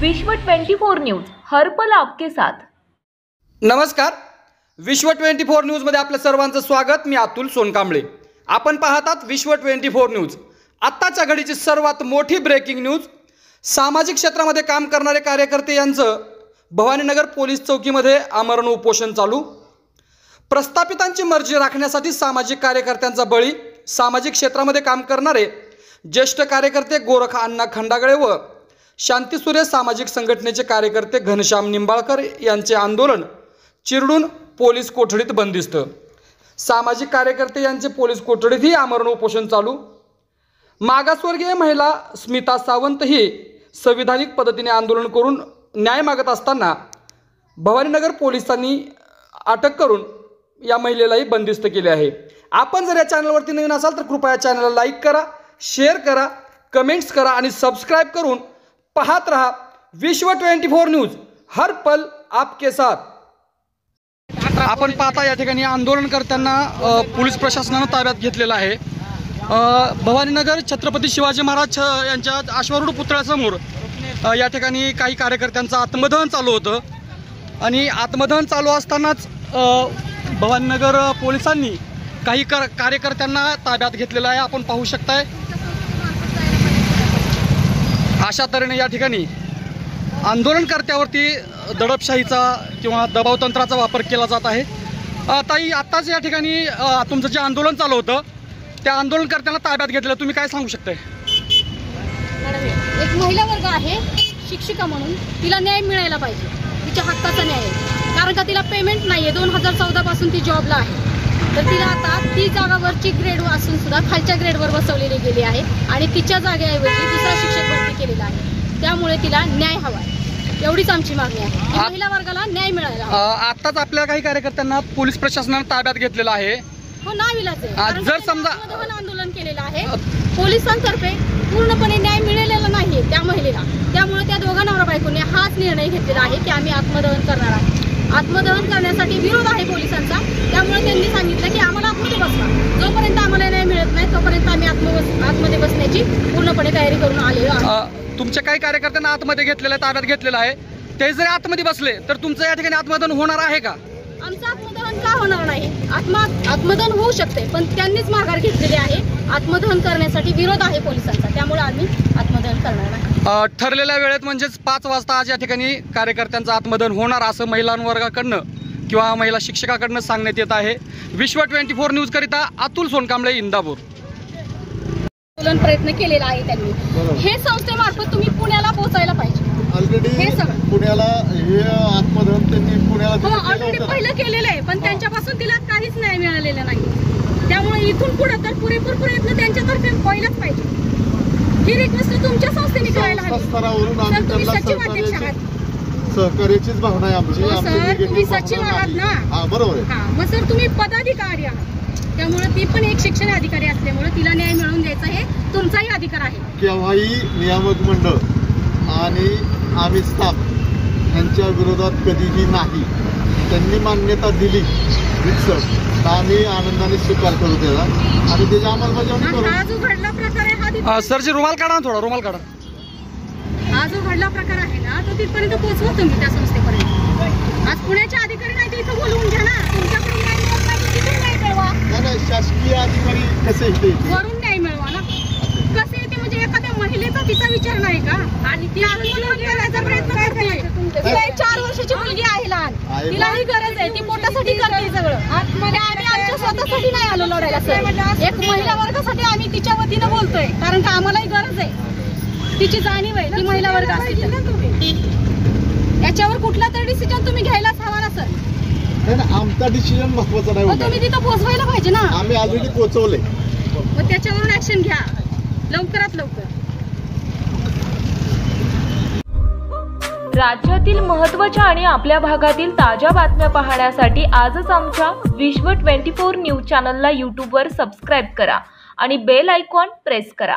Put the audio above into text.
विश्व 24 न्यूज हर पल आपके साथ। नमस्कार, विश्व 24 न्यूज मध्ये आपल्या सर्वांचं स्वागत। मी अतुल सोनकांबळे। आपण पाहतात विश्व 24 न्यूज। आत्ताच्या घडीची सर्वात मोठी ब्रेकिंग न्यूज। सामाजिक क्षेत्रामध्ये काम करणारे कार्यकर्ते यांचं भवानीनगर पोलीस चौकीमध्ये आमरण उपोषण चालू। प्रस्थापितांची मर्जी राखण्यासाठी सामाजिक कार्यकर्त्यांचा बळी। सामाजिक क्षेत्रामध्ये काम करणारे ज्येष्ठ कार्यकर्ते गोरख अण्णा खंडागळे व शांतीसूर्य सामाजिक संघटनेचे कार्यकर्ते घनश्याम निंबाळकर यांचे आंदोलन चिरडून पोलीस कोठडीत बंदिस्त। सामाजिक कार्यकर्ते यांचे पोलीस कोठडीतही आमरण उपोषण चालू। मागासवर्गीय महिला स्मिता सावंत ही संविधानिक पद्धतीने आंदोलन करून न्याय मागत असताना भवानीनगर पोलिसांनी अटक करून या महिलेलाही बंदिस्त केले आहे। आपण जर या चॅनलवरती नवीन असाल तर कृपया चॅनलला लाईक करा, शेअर करा, कमेंट्स करा आणि सबस्क्राइब करून पाहत रहा विश्व 24 न्यूज हर पल आपके साथ। आपण पाहता या ठिकाणी आंदोलनकर्त्यांना पोलीस प्रशासनाने ताब्यात घेतलेलं आहे। भवानीनगर छत्रपती शिवाजी महाराज यांच्या अश्वारूढ पुतळ्यासमोर या ठिकाणी काही कार्यकर्त्यांचं आत्मदहन चालू होतं आणि आत्मदहन चालू असतानाच भवानीनगर पोलिसांनी काही कार्यकर्त्यांना ताब्यात घेतलेलं आहे। आपण पाहू शकताय अशा तऱ्हेने या ठिकाणी आंदोलनकर्त्यावरती दडपशाहीचा किंवा दबावतंत्राचा वापर केला जात आहे। ताई, आत्ताच या ठिकाणी तुमचं जे आंदोलन चालू होतं त्या आंदोलनकर्त्यांना ताब्यात घेतलेलं, तुम्ही काय सांगू शकताय? एक महिला वर्ग आहे, शिक्षिका म्हणून तिला न्याय मिळायला पाहिजे, तिच्या हक्काचा न्याय। कारण का तिला पेमेंट नाहीये, 2014 पासून ती जॉबला आहे, तर तिला आता ती जागा वरची ग्रेड असून सुद्धा खालच्या ग्रेडवर बसवलेली गेली आहे आणि तिच्या जागेऐवजी दुसरा शिक्षक भरती केलेला आहे। त्यामुळे तिला न्याय हवा आहे, एवढीच आमची मागणी आहे। महिला वर्गाला न्याय मिळायला हवा। आताच आपल्या काही कार्यकर्त्यांना पोलीस प्रशासनाने ताब्यात घेतलेलं आहे। हो, नाविलाज आहे। जर समजा आंदोलन केलेलं आहे, पोलिसांतर्फे पूर्णपणे न्याय मिळालेला नाहीये त्या महिलेला, त्यामुळे त्या दोघा नवरा बायकोने हाच निर्णय घेतलेला आहे की आम्ही आत्मदहन करणार आहे। आत्मदहन करण्यासाठी विरोध आहे पोलिसांचा, त्यामुळे त्यांनी सांगितलं की आम्हाला आतमध्ये बसवा, जोपर्यंत आम्हाला न्याय मिळत नाही तोपर्यंत आम्ही आतमध्ये बसण्याची पूर्णपणे तयारी करून आलेलो आहोत। तुमच्या काही कार्यकर्त्यांना आतमध्ये घेतलेलं आहे, ताब्यात घेतलेलं आहे, ते जर आतमध्ये बसले तर तुमचं या ठिकाणी आत्मदहन होणार आहे का? आमचं आत्मदहन का होणार नाही? आत्मदहन होऊ शकते, पण त्यांनीच माघार घेतलेली आहे। आत्मदहन करण्यासाठी विरोध आहे पोलिसांचा, त्यामुळे आम्ही आत्मदहन करणार नाही। ठरलेल्या वेळेत म्हणजेच 5 वाजता आज या ठिकाणी कार्यकर्त्यांचं आत्मदहन होणार असं महिलांवर्गाकडनं किंवा महिला शिक्षकाकडनं सांगण्यात येत आहे। विश्व 24 न्यूज करिता अतुल सोनकांबळे, इंदापूर। प्रयत्न केलेला आहे त्यांनी, हे संस्थेमार्फत तुम्ही पुण्याला पोहोचायला पाहिजे। ऑलरेडी हे सगळं पुण्याला हे आत्मदहन त्यांनी पुण्याला ऑलरेडी पहिलं केलेलं आहे, पण त्यांच्यापासून तिला काहीच न्याय मिळालेला नाही। त्यामुळे इथून पुढे तर पुरेपूर प्रयत्न त्यांच्यातर्फे व्हायलाच पाहिजे। ही रिक्वेस्ट तुमच्या संस्थेने करायला हवी। स्तरावरून आम्ही त्यांना सहकार्याचीच भावना आहे आमची। सर, तुम्ही सचिव आहात ना? हां, बरोबर आहे। हां, मग सर तुम्ही पदाधिकारी आहात, त्यामुळे ती पण एक शिक्षण अधिकारी असल्यामुळे तिला न्याय मिळवून द्यायचा हे तुमचाही अधिकार आहे। केव्हाही नियामक मंडळ आणि आम्ही स्टाफ यांच्या विरोधात कधीही नाही। त्यांनी मान्यता दिली तर आम्ही आनंदाने स्वीकार करू त्याला आणि त्याची अंमलबजावणी करू। हा जो घडला प्रकार आहे हा सरजी रुमाल काढा, थोडा रुमाल काढा। हा जो घडला प्रकार आहे ना, तो तिथपर्यंत पोहोचवा तुम्ही त्या संस्थेपर्यंत। आज पुण्याचे अधिकारी नाही तर इथं बोलवून घ्या ना, तुमच्याकडून न्याय मिळत नाही तिथून न्याय मिळवा। नाही, शासकीय अधिकारी कसे येते वरून न्याय मिळवा ना। कसे येते म्हणजे एखाद्या महिलेचा तिचा विचार नाही का? आणि ती आंदोलन करण्याचा प्रयत्न करते। तिला 4 वर्षाची मुलगी आहे, लहान, तिलाही गरज आहे, ती पोटासाठी करते सगळं। आम्ही आमच्या स्वतःसाठी नाही आलो लढायला सर, एक महिला वर्गासाठी आम्ही तिच्या वतीनं बोलतोय, कारण का आम्हालाही गरज आहे, तिची जाणीव आहे, ती महिला वर्ग असेल। याच्यावर कुठला तरी डिसिजन तुम्ही घ्यायलाच हवा ना सर। नाही, आमचा डिसिजन महत्वाचा नाही, तुम्ही तिथं पोहोचवायला पाहिजे ना। आम्ही ऑलरेडी पोहोचवले, मग त्याच्यावरून ऍक्शन घ्या लवकरात लवकर। राज्यातील महत्त्वाच्या आणि आपल्या भागातील ताज्या बातम्या पाहण्यासाठी आजच आमच्या विश्व 24 न्यूज चॅनलला यूट्यूबवर सबस्क्राईब करा आणि बेल आयकॉन प्रेस करा।